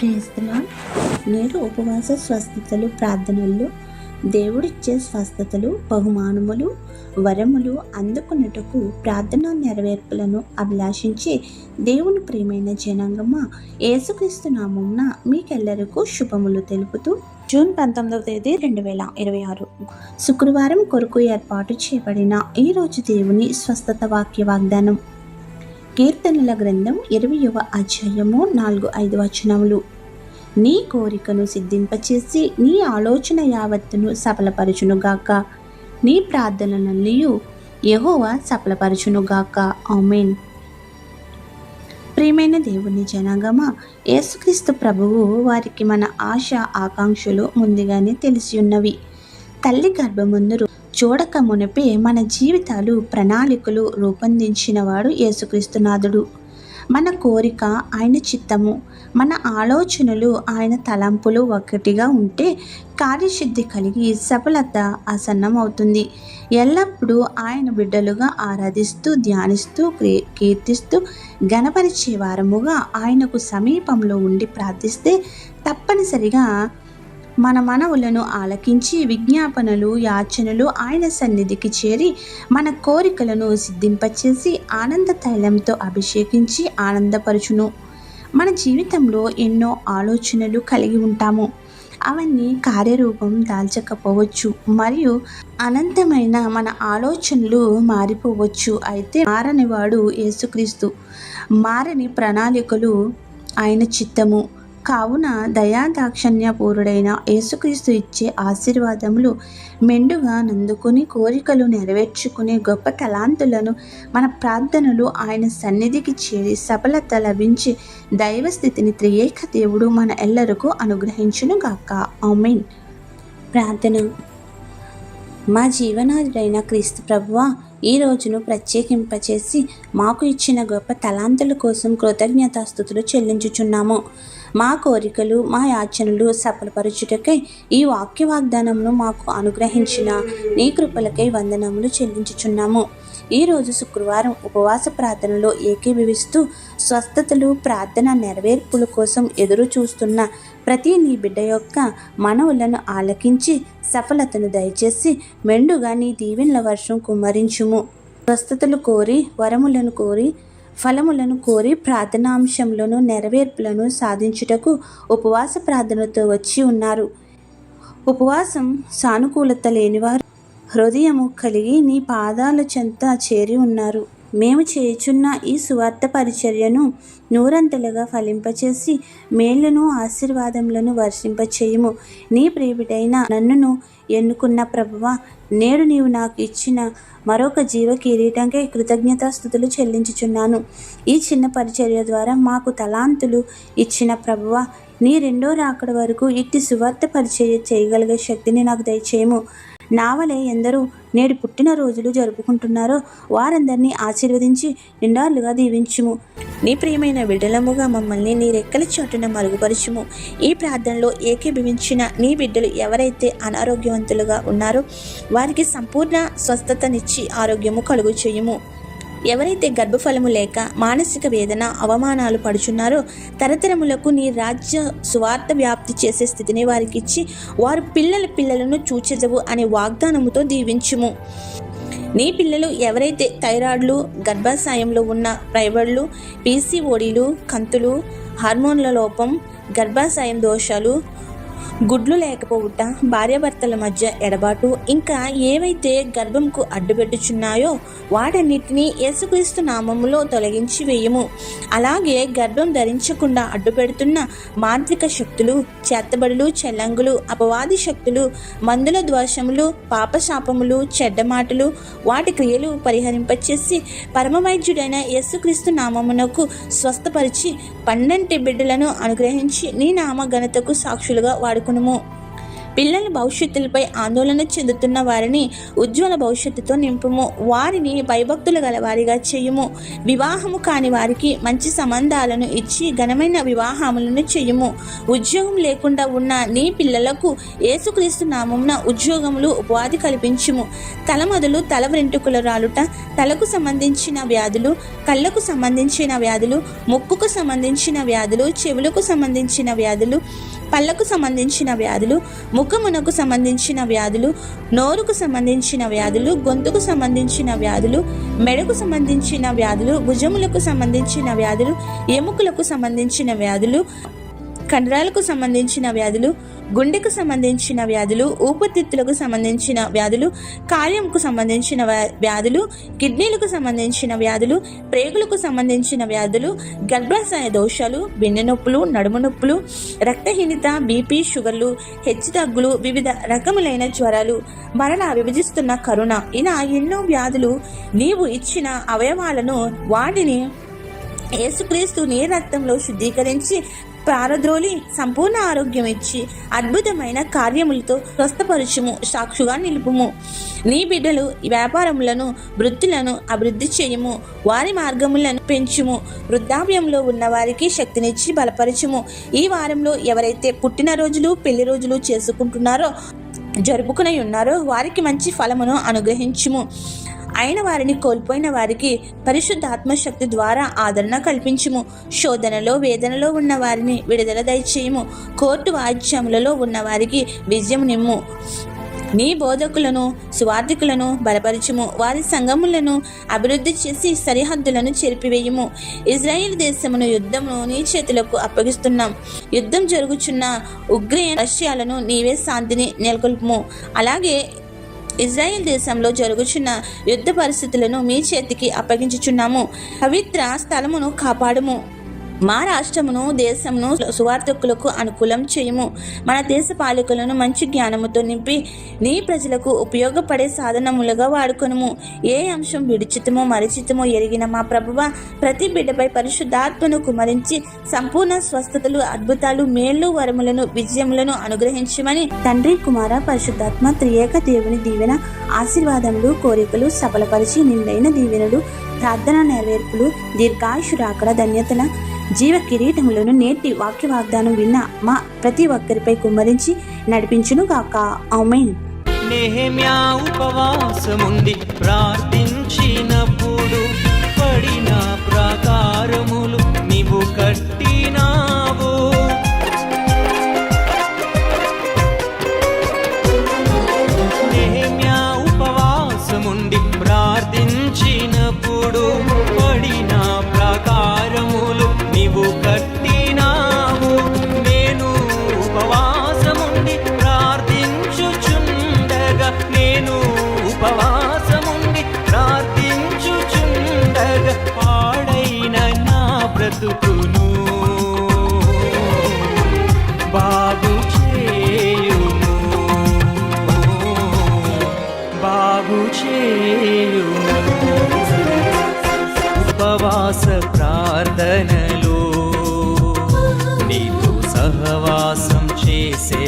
Praise the lord. నేడు ఉపవాస స్వస్థతలు ప్రార్థనల్లో దేవుడిచ్చే స్వస్థతలు, బహుమానములు, వరములు అందుకున్నటకు ప్రార్థనా నెరవేర్పులను అభిలాషించి దేవుని ప్రియమైన జనాంగమా, యేసుక్రీస్తు నామమున మీకెల్లరికూ శుభములు తెలుపుతూ జూన్ 19వ తేదీ 2026 శుక్రవారం కొరకు ఏర్పాటు చేయబడిన ఈరోజు దేవుని స్వస్థత వాక్య వాగ్దానం. కీర్తనల గ్రంథం 20వ అధ్యాయము 4-5 వచనములు. నీ కోరికను సిద్ధింపచేసి నీ ఆలోచన యావత్తును సఫలపరచునుగాక. నీ ప్రార్థనలన్నీయు యెహోవా సఫలపరచునుగాక. ఆమేన్. ప్రియమైన దేవుని జనాంగమా, యేసుక్రీస్తు ప్రభువు వారికి మన ఆశ ఆకాంక్షలు ముందుగానే తెలిసి ఉన్నవి. తల్లి గర్భమందు చూడక మునిపే మన జీవితాలు ప్రణాళికలు రూపొందించినవాడు యేసుక్రీస్తునాథుడు. మన కోరిక ఆయన చిత్తము, మన ఆలోచనలు ఆయన తలంపులు ఒకటిగా ఉంటే కార్యసిద్ధి కలిగి సఫలత ఆసన్నమవుతుంది. ఎల్లప్పుడూ ఆయన బిడ్డలుగా ఆరాధిస్తూ, ధ్యానిస్తూ, కీర్తిస్తూ, గణపరిచే వారముగా ఆయనకు సమీపంలో ఉండి ప్రార్థిస్తే తప్పనిసరిగా మన మనవులను ఆలకించి విజ్ఞాపనలు, యాచనలు ఆయన సన్నిధికి చేరి మన కోరికలను సిద్ధింపచేసి ఆనంద తైలంతో అభిషేకించి ఆనందపరచును. మన జీవితంలో ఎన్నో ఆలోచనలు కలిగి ఉంటాము. అవన్నీ కార్యరూపం దాల్చకపోవచ్చు మరియు అనంతమైన మన ఆలోచనలు మారిపోవచ్చు. అయితే మారనివాడు యేసుక్రీస్తు. మారని ప్రణాళికలు ఆయన చిత్తము. కావున దయాదాక్షిణ్యపూరుడైన యేసుక్రీస్తు ఇచ్చే ఆశీర్వాదములు మెండుగా నందుకుని కోరికలు నెరవేర్చుకునే గొప్ప తలాంతులను మన ప్రార్థనలు ఆయన సన్నిధికి చేరి సఫలత లభించి దైవస్థితిని త్రియేక దేవుడు మన ఎల్లరికూ అనుగ్రహించునుగాక. ఆమేన్. ప్రార్థన. మా జీవనాథుడైన క్రీస్తు ప్రభువా, ఈ రోజును ప్రత్యేకింపచేసి మాకు ఇచ్చిన గొప్ప తలాంతుల కోసం కృతజ్ఞతాస్తుతులు చెల్లించుచున్నాము. మా కోరికలు, మా యాచనలు సఫలపరచుటకై ఈ వాక్య వాగ్దానమును మాకు అనుగ్రహించిన నీ కృపలకై వందనములు చెల్లించుచున్నాము. ఈరోజు శుక్రవారం ఉపవాస ప్రార్థనలో ఏకీభవిస్తూ స్వస్థతలు, ప్రార్థన నెరవేర్పుల కోసం ఎదురు చూస్తున్న ప్రతి నీ బిడ్డ యొక్క మనవులను ఆలకించి సఫలతను దయచేసి మెండుగా నీ దీవెనల వర్షం కుమ్మరించుము. స్వస్థతలు కోరి, వరములను కోరి, ఫలములను కోరి ప్రార్థనాంశంలోను నెరవేర్పులను సాధించుటకు ఉపవాస ప్రార్థనతో వచ్చి ఉన్నారు. ఉపవాసం సానుకూలత లేనివారు హృదయము కలిగి నీ పాదాల చెంత చేరి ఉన్నారు. మేము చేయుచున్న ఈ సువార్త పరిచర్యను నూరంతలుగా ఫలింపచేసి మేలును ఆశీర్వాదములను వర్షింపచేయుము. నీ ప్రియబిడైన నన్నును ఎన్నుకున్న ప్రభువా, నేడు నీవు నాకు ఇచ్చిన మరొక జీవ కిరీటంకై కృతజ్ఞతాస్తుతులు చెల్లించుచున్నాను. ఈ చిన్న పరిచర్య ద్వారా మాకు తలాంతులు ఇచ్చిన ప్రభువా, నీ రెండో రాకడ వరకు ఇట్టి సువార్త పరిచర్య చేయగలిగే శక్తిని నాకు దయచేయము. నా వలె ఎందరూ నేడు పుట్టినరోజులు జరుపుకుంటున్నారో వారందరినీ ఆశీర్వదించి నిండార్లుగా దీవించుము. నీ ప్రియమైన బిడ్డలముగా మమ్మల్ని నీ రెక్కల చాటున మరుగుపరచుము. ఈ ప్రార్థనలో ఏకీభవించిన నీ బిడ్డలు ఎవరైతే అనారోగ్యవంతులుగా ఉన్నారో వారికి సంపూర్ణ స్వస్థతనిచ్చి ఆరోగ్యము కలుగు చేయుము. ఎవరైతే గర్భఫలము లేక మానసిక వేదన, అవమానాలు పడుచున్నారో తరతరములకు నీ రాజ్య సువార్త వ్యాప్తి చేసే స్థితిని వారికి ఇచ్చి వారు పిల్లలను చూచెదవు అనే వాగ్దానముతో దీవించుము. నీ పిల్లలు ఎవరైతే థైరాయిడ్లు, గర్భాశయంలో ఉన్న ప్రైబడ్లు, పీసీఓడీలు, కంతులు, హార్మోన్ల లోపం, గర్భాశయం దోషాలు, గుడ్లు లేకపోవుట, భార్యాభర్తల మధ్య ఎడబాటు, ఇంకా ఏవైతే గర్భంకు అడ్డుపెట్టుచున్నాయో వాటన్నిటినీ యేసుక్రీస్తు నామములో తొలగించి వేయము. అలాగే గర్భం ధరించకుండా అడ్డుపెడుతున్న మాంత్రిక శక్తులు, చేతబడులు, చెల్లంగులు, అపవాది శక్తులు, మందుల దోషములు, పాపశాపములు, చెడ్డ మాటలు, వాటి క్రియలు పరిహరింపచేసి పరమవైద్యుడైన యేసుక్రీస్తు నామమునకు స్వస్థపరిచి 12 బిడ్డలను అనుగ్రహించి నీ నామ ఘనతకు సాక్షులుగా వాడుకునుము. పిల్లల భవిష్యత్తులపై ఆందోళన చెందుతున్న వారిని ఉజ్వల భవిష్యత్తుతో నింపుము. వారిని భయభక్తులు గల వారిగా చేయుము. వివాహము కాని వారికి మంచి సంబంధాలను ఇచ్చి ఘనమైన వివాహములను చేయుము. ఉద్యోగం లేకుండా ఉన్న నీ పిల్లలకు యేసుక్రీస్తు నామమున ఉద్యోగములు ఉపాధి కల్పించుము. తల మొదలు తల వెంట్రుకల రాలుట, తలకు సంబంధించిన వ్యాధులు, కళ్ళకు సంబంధించిన వ్యాధులు, ముక్కుకు సంబంధించిన వ్యాధులు, చెవులకు సంబంధించిన వ్యాధులు, పళ్ళకు సంబంధించిన వ్యాధులు, ముఖమునకు సంబంధించిన వ్యాధులు, నోరుకు సంబంధించిన వ్యాధులు, గొంతుకు సంబంధించిన వ్యాధులు, మెడకు సంబంధించిన వ్యాధులు, భుజములకు సంబంధించిన వ్యాధులు, ఎముకలకు సంబంధించిన వ్యాధులు, కండరాలకు సంబంధించిన వ్యాధులు, గుండెకు సంబంధించిన వ్యాధులు, ఊపిరితిత్తులకు సంబంధించిన వ్యాధులు, కాలేయంకు సంబంధించిన వ్యాధులు, కిడ్నీలకు సంబంధించిన వ్యాధులు, ప్రేగులకు సంబంధించిన వ్యాధులు, గర్భాశయ దోషాలు, వెన్నె నొప్పులు, నడుము నొప్పులు, రక్తహీనత, బీపీ, షుగర్లు, హెచ్చుతగ్గులు, వివిధ రకములైన జ్వరాలు, మరలా విభజిస్తున్న కరుణ, ఇలా ఎన్నో వ్యాధులు నీవు ఇచ్చిన అవయవాలను వాటిని యేసుక్రీస్తు నీ రక్తంలో శుద్ధీకరించి పారద్రోలి సంపూర్ణ ఆరోగ్యం ఇచ్చి అద్భుతమైన కార్యములతో స్వస్థపరచుము, సాక్షుగా నిలుపుము. నీ బిడ్డలు వ్యాపారములను, వృత్తులను అభివృద్ధి చేయుము. వారి మార్గములను పెంచుము. వృద్ధాప్యంలో ఉన్న వారికి శక్తినిచ్చి బలపరచుము. ఈ వారంలో ఎవరైతే పుట్టినరోజులు, పెళ్లి రోజులు చేసుకుంటున్నారో, జరుపుకుని ఉన్నారో వారికి మంచి ఫలమును అనుగ్రహించుము. అయిన వారిని కోల్పోయిన వారికి పరిశుద్ధాత్మశక్తి ద్వారా ఆదరణ కల్పించుము. శోధనలో, వేదనలో ఉన్న వారిని విడుదల దయచేయము. కోర్టు వాయిద్యములలో ఉన్న వారికి విజయం నిమ్ము. నీ బోధకులను, సువార్థికులను బలపరచుము. వారి సంఘములను అభివృద్ధి చేసి సరిహద్దులను చెరిపివేయుము. ఇజ్రాయిల్ దేశమును యుద్ధమును నీ చేతులకు అప్పగిస్తున్నాం. యుద్ధం జరుగుచున్న ఉక్రెయిన్, రష్యాలను నీవే శాంతిని నెలకొల్పుము. అలాగే ఇజ్రాయెల్ దేశంలో జరుగుచున్న యుద్ధ పరిస్థితులను మీ చేతికి అప్పగించుచున్నాము. పవిత్ర స్థలమును కాపాడుము. మా రాష్ట్రమును, దేశమును సువార్థకులకు అనుకూలం చేయము. మన దేశ పాలకులను మంచి జ్ఞానముతో నింపి నీ ప్రజలకు ఉపయోగపడే సాధనములుగా వాడుకొనుము. ఏ అంశం విడిచితమో మరిచితమో ఎరిగిన మా ప్రభువ, ప్రతి బిడ్డపై పరిశుద్ధాత్మను కుమరించి సంపూర్ణ స్వస్థతలు, అద్భుతాలు, మేళ్లు, వరములను, విజయములను అనుగ్రహించమని తండ్రి, కుమార, పరిశుద్ధాత్మ త్రియేక దేవుని దీవెన, ఆశీర్వాదములు, కోరికలు సఫలపరిచి నిండైన దీవెనలు, ప్రార్థన నెరవేర్పులు, దీర్ఘాయుషు రాకడ, ధన్యతల, జీవ కిరీటములను నేటి వాక్య వాగ్దానం విన్న మా ప్రతి ఒక్కరిపై కుమ్మరించి నడిపించును గాక. ఆమేన్. నెహెమ్యా ఉపవాసముండి ప్రార్థించినప్పుడు పడిన ప్రాకారములు నీవు కట్టినావు. నెహెమ్యా ఉపవాసముండి ప్రార్థించినప్పుడు పడిన ప్రాకారములు నీవు కట్టినావు. నేను ఉపవాసముండి ప్రార్థించుచుండగా, నేను ఉపవాసముండి ప్రార్థించుచుండగా పాడైన నా బ్రతుకును బాగు చేయుము, బాగు చేయుము. ఉపవాస ప్రార్థనలో నీతో సహవాసం చేసే